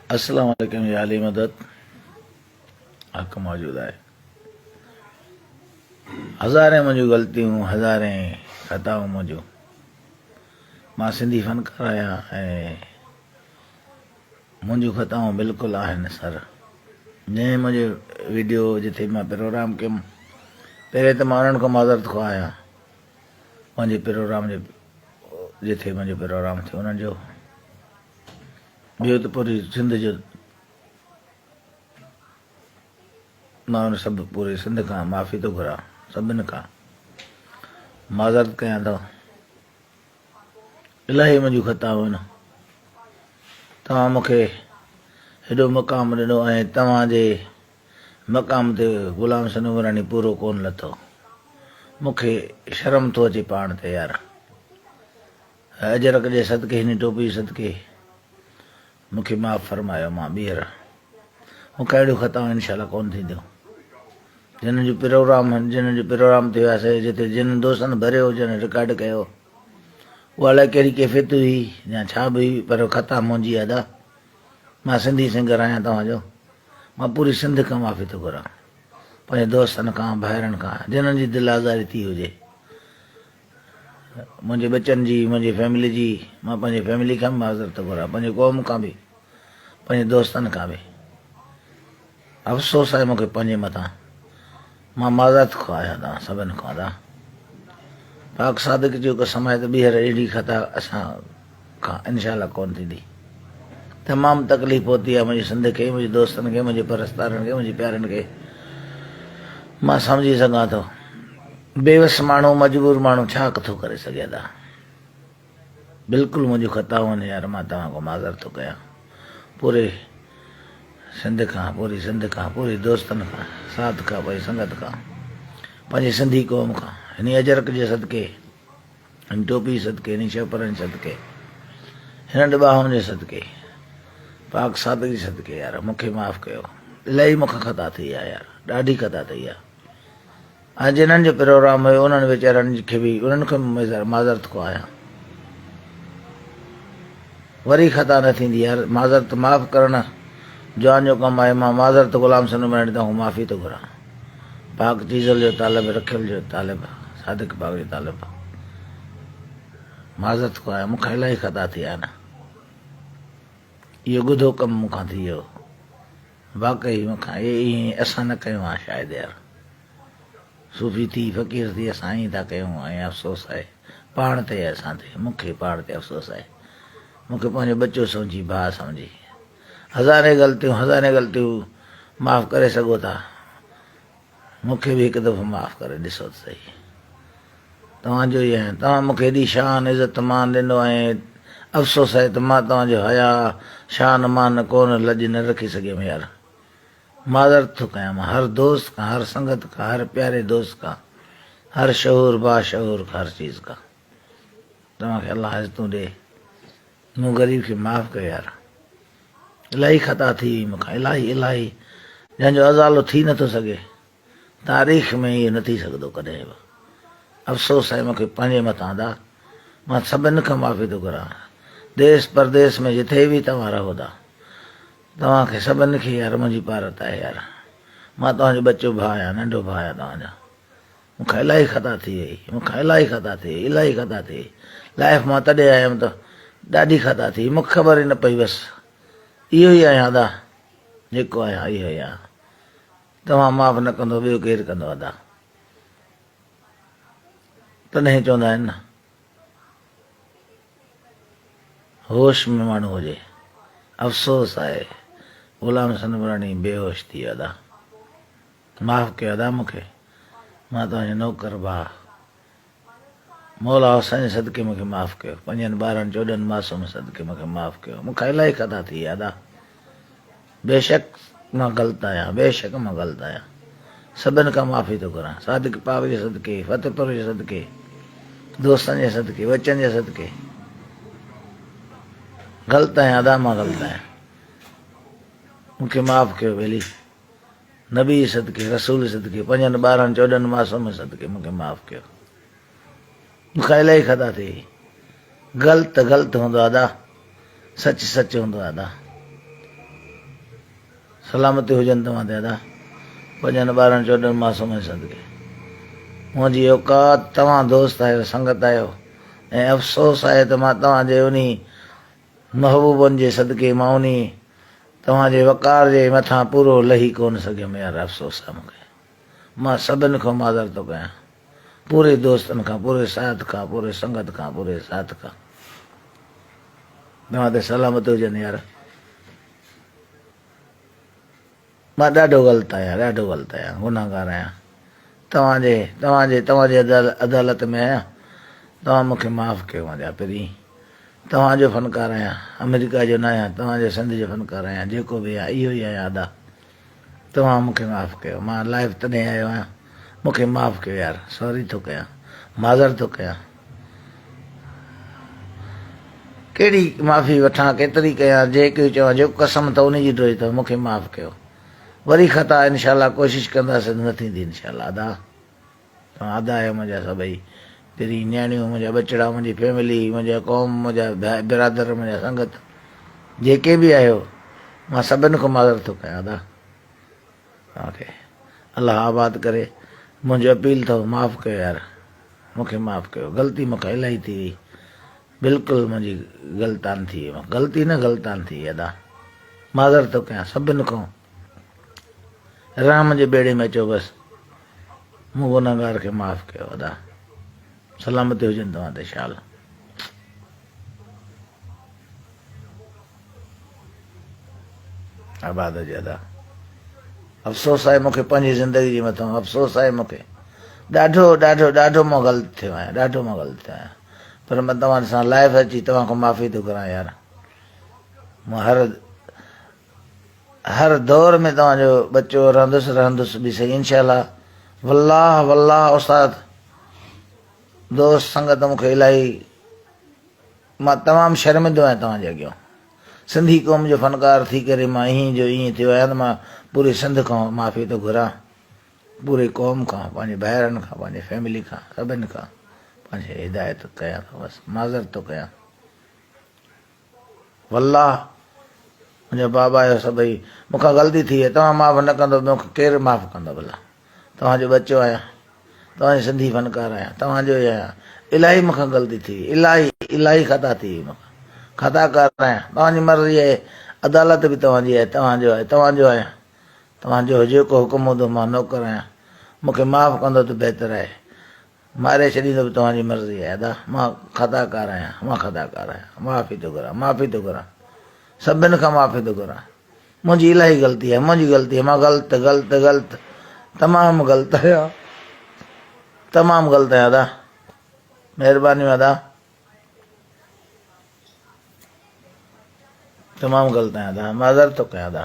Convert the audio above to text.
अस्सलाम वालेकुम या अली मदद हक़ मौजूद है। हज़ारें मुंहिंजूं ग़लतियूं हज़ारें ख़ताऊं मुंहिंजूं मां सिंधी फ़नकार आहियां ऐं मुंहिंजूं ख़ताऊं बिल्कुलु आहिनि सर। जंहिं मुंहिंजो वीडियो जिथे मां प्रोग्राम कयुमि पहिरें त मां उन्हनि खां माज़रत ख़्वाह आहियां। मुंहिंजे प्रोग्राम जे जिथे मुंहिंजो प्रोग्राम थियो उन्हनि जो ॿियो त पूरी सिंध जो मां उन सभु पूरे सिंध खां माफ़ी थो घुरां, सभिनि खां माज़रत कयां थो। इलाही मुंहिंजूं ख़ताऊं आहिनि। तव्हां मूंखे हेॾो मक़ाम ॾिनो ऐं तव्हांजे मक़ाम ते ग़ुलाम हसन उमरानी पूरो कोन लथो। मूंखे शर्म थो अचे पाण ते यार। अजरक जे सदके हिन टोपी सदके मूंखे माफ़ फरमायो। मां ॿीहर मूंखे अहिड़ियूं ख़ताऊं इनशाला कोन थींदियूं। जिन जो प्रोग्राम थियो आहे जिते जिन दोस्तनि भरियो हुजनि रिकॉर्ड कयो उहा अलाए कहिड़ी कैफ़ियत हुई या छा बि हुई, पर ख़ता मुंहिंजी अदा। मां सिंधी सिंगर आहियां तव्हांजो। मां पूरी सिंध खां माफ़ी थो घुरां, पंहिंजे दोस्तनि खां भाइरनि खां जिन्हनि जी दिलि आज़ारी थी हुजे, मुंहिंजे बचनि जी, मुंहिंजी फैमिली जी। मां पंहिंजी फैमिली खां बि माज़रत थो घुरां, पंहिंजे क़ौम खां बि, पंहिंजे दोस्तनि खां बि। अफ़सोस आहे मूंखे पंहिंजे मथां। मां माज़रत ख़्वाह आहियां तव्हां सभिनि खां अदा। पाक सादिक जो कसम आहे त ॿीहर अहिड़ी ख़ता असां खां इनशाला कोन थींदी। तमामु तकलीफ़ पहुती आहे मुंहिंजी सिंध खे, मुंहिंजे दोस्तनि खे, मुंहिंजे परस्तारनि खे, मुंहिंजे प्यारनि खे। मां सम्झी सघां थो बेवस माण्हू, मजबूर माण्हू छा थो करे सघे था। बिल्कुलु मुंहिंजूं ख़ताऊं आहिनि यार। मां तव्हां खां माज़रत थो कयां पूरे सिंध खां, पूरी सिंध खां, पूरे दोस्तनि खां, साथ खां, पंहिंजी संगत खां, पंहिंजी सिंधी क़ौम खां, हिन अजरक जे सदके, हिन टोपी सदके, हिन शहपरनि सदके, हिन ॾॿाहुनि जे सदके, पाक सादिक जे सदके यार मूंखे माफ़ कयो। इलाही मूंखां ख़ता थी आहे यार, ॾाढी ख़ता थी आहे। ऐं जिन्हनि जो प्रोग्राम हुयो उन्हनि वीचारनि खे बि, उन्हनि खे माज़रत ख़्वाह आहियां। वरी ख़ता न थींदी यार। माज़रत माफ़ करणु जान जो कमु आहे। मां माज़रत ग़ुलाम हसन उमरानी तव्हां माफ़ी थो घुरां। पाक चीज़ल जो तालिब, रखियल जो तालिब, सादिक पाक जो तालिब, माज़रत ख़्वाह आहियां। मूंखां इलाही ख़ता थी आहे न। इहो ॻुधो कमु मूंखां थी वियो वाक़ई। मूंखां ईअं असां न कयूं आहे शायदि यार। सूफ़ी थी, फ़क़ीर थी असां ईअं था कयूं ऐं अफ़सोस आहे पाण ते, असां ते, मूंखे पाण ते अफ़सोस आहे। मूंखे पंहिंजो बच्चो सम्झी, भाउ सम्झी। हज़ारें ग़लतियूं माफ़ करे सघो था। मूंखे बि हिकु दफ़ो माफ़ करे ॾिसो त सही। तव्हांजो ई आहियां। तव्हां मूंखे हेॾी शान इज़त मान ॾिनो ऐं अफ़सोस आहे त मां तव्हांजो हया शान मान कोन लॼ न रखी सघियुमि यार। माज़रत थो कयां मां हर दोस्त खां, हर संगत खां, हर प्यारे दोस्त खां, हर शहूर बाशहूर हर चीज़ खां। तव्हांखे अलाह इज़तूं ॾे। मूं ग़रीब खे माफ़ कयो यार। इलाही ख़ता थी हुई मूंखां, इलाही जंहिंजो अज़ालो थी नथो सघे। तारीख़ में इहो न थी सघंदो कॾहिं बि। अफ़सोस आहे मूंखे पंहिंजे मथां दा। मां सभिनि खां माफ़ी थो घुरां। देश परदेस में जिथे बि तव्हां रहो था, तव्हांखे सभिनि खे यार मुंहिंजी पारत आहे यार। मां तव्हांजो बच्चो भाउ आहियां, नंढो भाउ आहियां तव्हांजा। मूंखां इलाही ख़ता थी वई, इलाही ख़ता थी। लाइफ मां तॾहिं आयुमि त ॾाढी ख़ता थी। मूंखे ख़बर ई न पई। बसि इहो ई आहियां अदा, जेको आहियां इहो ई आहियां। तव्हां माफ़ न कंदो ॿियो केरु कंदो अदा। तॾहिं चवंदा आहिनि न, होश में माण्हू हुजे। अफ़सोस आहे ग़ुलाम हसन उमरानी बेहोश थी वियो अदा। माफ़ कयो अदा मूंखे। मां तव्हांजो नौकर भाउ। मौला हुसैन सदके मूंखे माफ़ कयो। 5 ॿारनि 14 मासूम सदके मूंखे माफ़ कयो। मूंखां इलाही ख़ता थी अदा। बेशक मां ग़लति आहियां। सभिनि खां माफ़ी थो घुरां। सादिक पाक जे सदके, फतेहपुर जे सदके, दोस्तनि जे सदके, बचनि जे सदके ग़लति आहियां अदा। मां ग़लति आहियां। मूंखे माफ़ कयो वेली। नबी सदके, रसूल सदके, 5 ॿारनि 14 मासूम सदके मूंखे माफ़ कयो। मूंखां इलाही ख़ता थी। ग़लति हूंदो अदा, सच हूंदो अदा। सलामती हुजनि तव्हां ते अदा 5-12-14 मासूम सदके मुंहिंजी औकात तव्हां दोस्त आहियो संगत आहियो ऐं अफ़सोस आहे त मां तव्हांजे उन महबूबनि जे सदके मां उन तव्हांजे वक़ार जे मथां पूरो लही कोन सघियुमि यार अफ़सोस आहे मूंखे मां सभिनि खां माज़र थो कयां पूरे दोस्तनि खां पूरे साथ खां पूरे संगत खां पूरे साथ खां तव्हां ते सलामत हुजनि यार मां ॾाढो ग़लति आहियां गुनाहगार आहियां तव्हांजे अदालत में आहियां तव्हां मूंखे माफ़ु कयो मुंहिंजा पहिरीं तव्हांजो फ़नकार आहियां अमेरिका जो न आहियां तव्हांजे सिंध जो फ़नकार आहियां जेको बि आहे इहो ई आहियां अदा तव्हां मूंखे माफ़ु कयो मां लाइव तॾहिं आयो आहियां मूंखे माफ़ु कयो यार सॉरी थो कयां माज़र थो कयां कहिड़ी माफ़ी वठां केतिरी कयां जेके चवां जेको कसम अथव उन जी ड्रोई अथव मूंखे माफ़ु कयो वरी ख़ता इनशाला कोशिशि कंदासीं न थींदी इनशाला अदा तव्हां अदा आहियो मुंहिंजा सभई तेरी न्याणियूं मुंहिंजा बचड़ा मुंहिंजी फैमिली मुंहिंजा क़ौम मुंहिंजा बिरादर मुंहिंजा संगत जेके बि आहियो मां सभिनि खां माज़र थो कयां अदा तव्हांखे अलाह आबाद करे मुंहिंजो अपील अथव माफ़ु कयो यार मूंखे माफ़ु कयो ग़लती मूंखां इलाही थी वई बिल्कुलु मुंहिंजी गलतान थी वई ग़लती न गलतान थी अदा माज़र थो कयां सभिनि खां राम जे बेड़े में अचो बसि मूं गुनाहगार खे माफ़ु कयो अदा सलामती हुजनि तव्हां ते शाल आबाद हुजे अदा अफ़सोस आहे मूंखे पंहिंजी ज़िंदगी जे मथां अफ़सोस आहे मूंखे ॾाढो ॾाढो ॾाढो मां ग़लति थियो आहियां ॾाढो मां ग़लति थियो आहियां पर मां तव्हां सां लाइव अची तव्हां खां माफ़ी थो करां यार मां हर दौर में तव्हांजो बच्चो रहंदुसि बि सही इनशाला वल्लाह उस्ताद दोस्त संगत मूंखे इलाही मां तमामु शर्मिंदो आहियां तव्हांजे अॻियां सिंधी क़ौम जो फ़नकार थी करे मां ईअं जो ईअं थियो आहियां त मां पूरे सिंध खां माफ़ी थो घुरां पूरे क़ौम खां पंहिंजे भाइरनि खां पंहिंजे फैमिली खां सभिनि खां पंहिंजे हिदायत कयां थो बसि माज़र थो कयां वल्लाह मुंहिंजो बाबा आहियो सभई मूंखां ग़लती थी आहे तव्हां माफ़ु न कंदो मूंखे केरु माफ़ु कंदो भला तव्हांजो बच्चो आहियां तव्हांजो सिंधी फ़नकार आहियां तव्हांजो ई आहियां इलाही मूंखां ग़लती थी इलाही ख़ता थी वई मूंखां ख़ताकार आहियां तव्हांजी मर्ज़ी आहे अदालत बि तव्हांजी आहे तव्हांजो आहियां तव्हांजो जेको हुकुम हूंदो मां नौकर आहियां मूंखे माफ़ु कंदो त बहितरु आहे मारे छॾींदो बि तव्हांजी मर्ज़ी आहे अदा मां ख़ताकार आहियां माफ़ी थो घुरां सभिनि खां माफ़ी थो घुरां मुंहिंजी इलाही ग़लती आहे मां ग़लति तमामु ग़लति आहियां अदा महिरबानी अदा तमामु ग़लति आहियां अदा माज़र थो कयां अदा